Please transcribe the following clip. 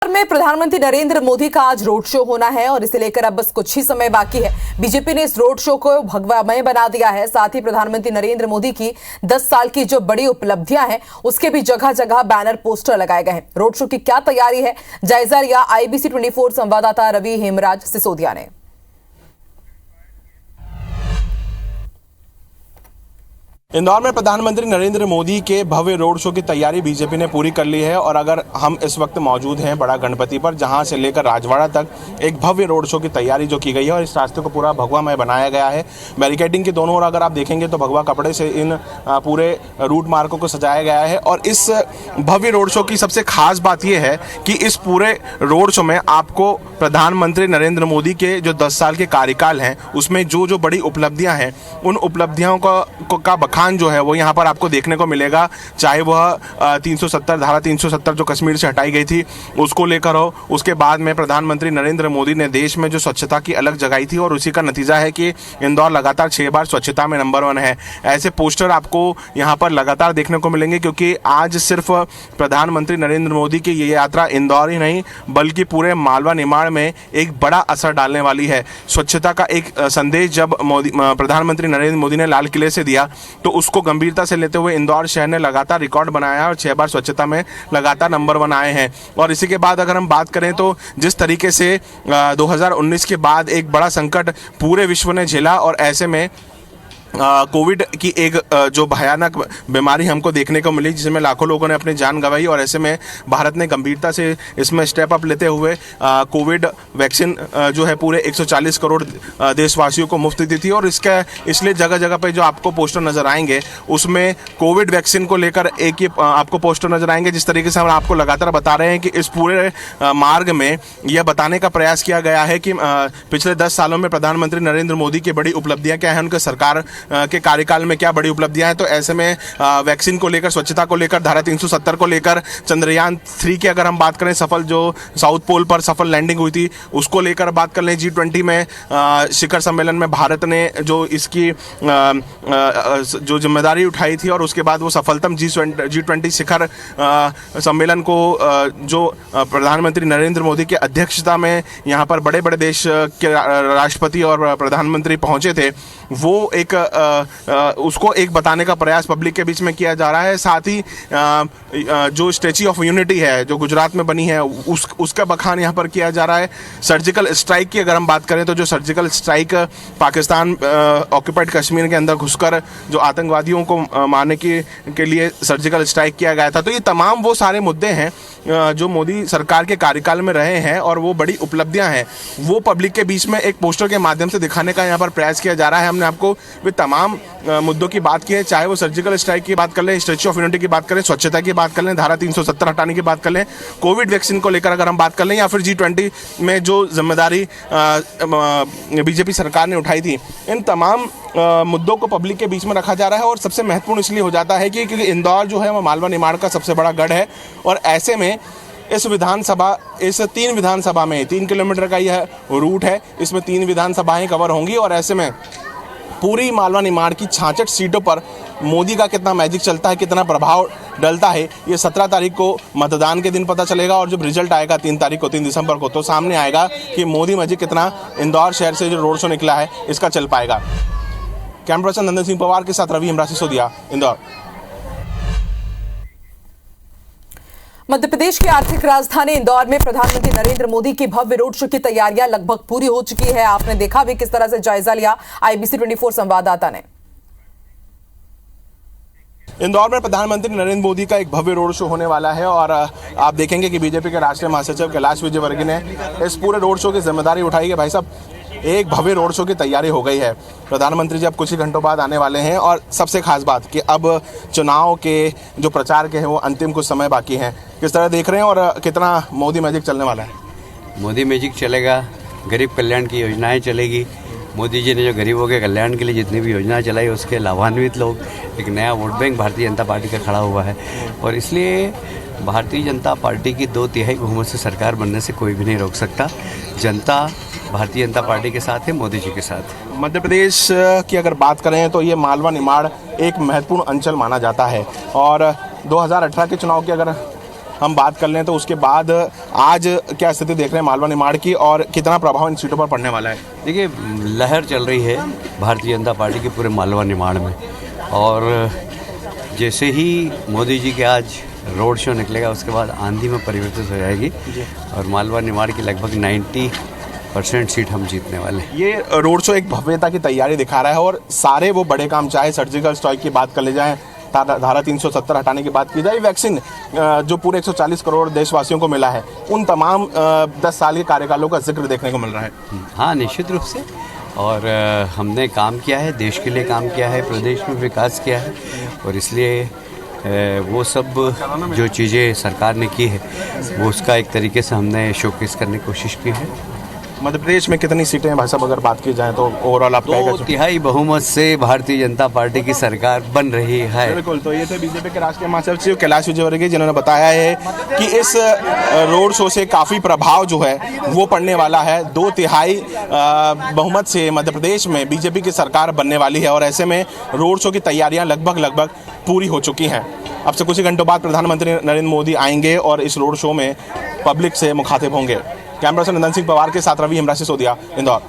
में प्रधानमंत्री नरेंद्र मोदी का आज रोड शो होना है और इसे लेकर अब बस कुछ ही समय बाकी है। बीजेपी ने इस रोड शो को भगवामय बना दिया है। साथ ही प्रधानमंत्री नरेंद्र मोदी की 10 साल की जो बड़ी उपलब्धियां हैं उसके भी जगह जगह बैनर पोस्टर लगाए गए हैं। रोड शो की क्या तैयारी है, जायजा लिया IBC 24 संवाददाता रवि हेमराज सिसोदिया ने। इंदौर में प्रधानमंत्री नरेंद्र मोदी के भव्य रोड शो की तैयारी बीजेपी ने पूरी कर ली है और अगर हम इस वक्त मौजूद हैं बड़ा गणपति पर, जहां से लेकर राजवाड़ा तक एक भव्य रोड शो की तैयारी जो की गई है और इस रास्ते को पूरा भगवामय बनाया गया है। बैरिकेडिंग के दोनों ओर अगर आप देखेंगे तो भगवा कपड़े से इन पूरे रूट मार्गों को सजाया गया है। और इस भव्य रोड शो की सबसे खास बात यह है कि इस पूरे रोड शो में आपको प्रधानमंत्री नरेंद्र मोदी के जो 10 साल के कार्यकाल हैं उसमें जो बड़ी उपलब्धियां हैं उन उपलब्धियों का बखान जो है वो यहाँ पर आपको देखने को मिलेगा। चाहे वह 370 धारा 370 जो कश्मीर से हटाई गई थी उसको लेकर हो, उसके बाद में प्रधानमंत्री नरेंद्र मोदी ने देश में जो स्वच्छता की अलग जगाई थी और उसी का नतीजा है कि इंदौर लगातार 6 बार स्वच्छता में नंबर 1 है। ऐसे पोस्टर आपको यहाँ पर लगातार देखने को मिलेंगे क्योंकि आज सिर्फ प्रधानमंत्री नरेंद्र मोदी की ये यात्रा इंदौर ही नहीं बल्कि पूरे मालवा निमाड़ में एक बड़ा असर डालने वाली है। स्वच्छता का एक संदेश जब प्रधानमंत्री नरेंद्र मोदी ने लाल किले से दिया तो उसको गंभीरता से लेते हुए इंदौर शहर ने लगातार रिकॉर्ड बनाया और 6 बार स्वच्छता में लगातार नंबर 1 आए हैं। और इसी के बाद अगर हम बात करें तो जिस तरीके से 2019 के बाद एक बड़ा संकट पूरे विश्व ने झेला और ऐसे में कोविड की एक जो भयानक बीमारी हमको देखने को मिली जिसमें लाखों लोगों ने अपनी जान गंवाई और ऐसे में भारत ने गंभीरता से इसमें स्टेप अप लेते हुए कोविड वैक्सीन जो है पूरे 140 करोड़ देशवासियों को मुफ्त दी थी। और इसलिए जगह जगह पे जो आपको पोस्टर नजर आएंगे उसमें कोविड वैक्सीन को लेकर एक ही आपको पोस्टर नजर आएंगे। जिस तरीके से हम आपको लगातार बता रहे हैं कि इस पूरे मार्ग में यह बताने का प्रयास किया गया है कि पिछले 10 सालों में प्रधानमंत्री नरेंद्र मोदी की बड़ी उपलब्धियां क्या हैं, उनके सरकार के कार्यकाल में क्या बड़ी उपलब्धियां हैं। तो ऐसे में वैक्सीन को लेकर, स्वच्छता को लेकर, धारा 370 को लेकर, चंद्रयान 3 की अगर हम बात करें सफल जो साउथ पोल पर सफल लैंडिंग हुई थी उसको लेकर बात कर लें। G20 में शिखर सम्मेलन में भारत ने जो इसकी जो जिम्मेदारी उठाई थी और उसके बाद वो सफलतम G20 शिखर सम्मेलन को जो प्रधानमंत्री नरेंद्र मोदी की अध्यक्षता में यहाँ पर बड़े बड़े देश के राष्ट्रपति और प्रधानमंत्री पहुंचे थे, वो एक उसको एक बताने का प्रयास पब्लिक के बीच में किया जा रहा है। साथ ही जो स्टैच्यू ऑफ यूनिटी है जो गुजरात में बनी है उसका बखान यहाँ पर किया जा रहा है। सर्जिकल स्ट्राइक की अगर हम बात करें तो जो surgical strike Pakistan occupied Kashmir के अंदर घुसकर जो आतंकवादियों को मारने के लिए सर्जिकल स्ट्राइक किया गया था, तो ये तमाम वो सारे मुद्दे हैं जो मोदी सरकार के कार्यकाल में रहे हैं और वो बड़ी उपलब्धियां हैं वो पब्लिक के बीच में एक पोस्टर के माध्यम से दिखाने का यहाँ पर प्रयास किया जा रहा है। हमने आपको वे तमाम मुद्दों की बात की है, चाहे वो सर्जिकल स्ट्राइक की बात कर लें, स्टैच्यू ऑफ यूनिटी की बात करें, स्वच्छता की बात कर लें, धारा 370 हटाने की बात कर लें, कोविड वैक्सीन को लेकर अगर हम बात कर लें या फिर G20 में जो जिम्मेदारी बीजेपी सरकार ने उठाई थी, इन तमाम मुद्दों को पब्लिक के बीच में रखा जा रहा है। और सबसे महत्वपूर्ण इसलिए हो जाता है कि क्योंकि इंदौर जो है वो मालवा निमाड़ का सबसे बड़ा गढ़ है और ऐसे में इस 3 विधानसभा में 3 किलोमीटर का यह रूट है, इसमें 3 विधानसभाएं कवर होंगी और ऐसे में पूरी मालवा निमाड़ की 66 सीटों पर मोदी का कितना मैजिक चलता है, कितना प्रभाव डलता है, ये 17 तारीख को मतदान के दिन पता चलेगा और जब रिजल्ट आएगा 3 तारीख को 3 दिसंबर को तो सामने आएगा कि मोदी मैजिक कितना इंदौर शहर से जो रोड शो निकला है इसका चल पाएगा। कैमरा पर्सन नंदन सिंह पवार के साथ रवि हेमराज सिसोदिया, इंदौर। मध्य प्रदेश की आर्थिक राजधानी इंदौर में प्रधानमंत्री नरेंद्र मोदी की भव्य रोड शो की तैयारियां लगभग पूरी हो चुकी है। आपने देखा भी किस तरह से जायजा लिया IBC 24 संवाददाता ने। इंदौर में प्रधानमंत्री नरेंद्र मोदी का एक भव्य रोड शो होने वाला है और आप देखेंगे कि बीजेपी के राष्ट्रीय महासचिव कैलाश विजयवर्गीय ने इस पूरे रोड शो की जिम्मेदारी उठाई है। भाई साहब, एक भव्य रोड शो की तैयारी हो गई है। प्रधानमंत्री जी अब कुछ ही घंटों बाद आने वाले हैं और सबसे खास बात कि अब चुनाव के जो प्रचार के हैं वो अंतिम कुछ समय बाकी हैं। किस तरह देख रहे हैं और कितना मोदी मैजिक चलने वाला है? मोदी मैजिक चलेगा, गरीब कल्याण की योजनाएं चलेगी। मोदी जी ने जो गरीबों के कल्याण के लिए जितनी भी योजनाएं चलाई उसके लाभान्वित लोग, एक नया vote bank Bharatiya Janata party का खड़ा हुआ है और इसलिए भारतीय जनता पार्टी की 2/3 बहुमत से सरकार बनने से कोई भी नहीं रोक सकता। जनता भारतीय जनता पार्टी के साथ है, मोदी जी के साथ। मध्य प्रदेश की अगर बात करें तो ये मालवा निमाड़ एक महत्वपूर्ण अंचल माना जाता है और 2018 के चुनाव की अगर हम बात कर लें तो उसके बाद आज क्या स्थिति देख रहे हैं मालवा निमाड़ की और कितना प्रभाव इन सीटों पर पड़ने वाला है? देखिए, लहर चल रही है भारतीय जनता पार्टी के पूरे मालवा निमाड़ में, और जैसे ही मोदी जी के आज रोड शो निकलेगा उसके बाद आंधी में परिवर्तित हो जाएगी और मालवा निमाड़ की लगभग 90% सीट हम जीतने वाले हैं। ये रोड शो एक भव्यता की तैयारी दिखा रहा है और सारे वो बड़े काम, चाहे सर्जिकल स्ट्राइक की बात कर ले जाए, धारा 370 हटाने की बात की जाए, वैक्सीन जो पूरे 140 करोड़ देशवासियों को मिला है, उन तमाम 10 साल के कार्यकालों का जिक्र देखने को मिल रहा है। हाँ, निश्चित रूप से। और हमने काम किया है, देश के लिए काम किया है, प्रदेश में विकास किया है, और इसलिए वो सब जो चीज़ें सरकार ने की है वो उसका एक तरीके से हमने शोकेस करने की कोशिश की है। मध्य प्रदेश में कितनी सीटें हैं भाई साहब, अगर बात की जाए तो ओवरऑल आप 2/3 बहुमत से भारतीय जनता पार्टी की सरकार बन रही है। बिल्कुल। तो ये थे बीजेपी के राष्ट्रीय महासचिव कैलाश विजयवर्गीय, जिन्होंने बताया है कि इस रोड शो से काफ़ी प्रभाव जो है वो पड़ने वाला है। 2/3 बहुमत से मध्य प्रदेश में बीजेपी की सरकार बनने वाली है और ऐसे में रोड शो की तैयारियां लगभग पूरी हो चुकी हैं। अब से कुछ ही घंटों बाद प्रधानमंत्री नरेंद्र मोदी आएंगे और इस रोड शो में पब्लिक से मुखातिब होंगे। कैमरा से नंदन सिंह पवार के साथ रवि हिमरा सिसोदिया, इंदौर।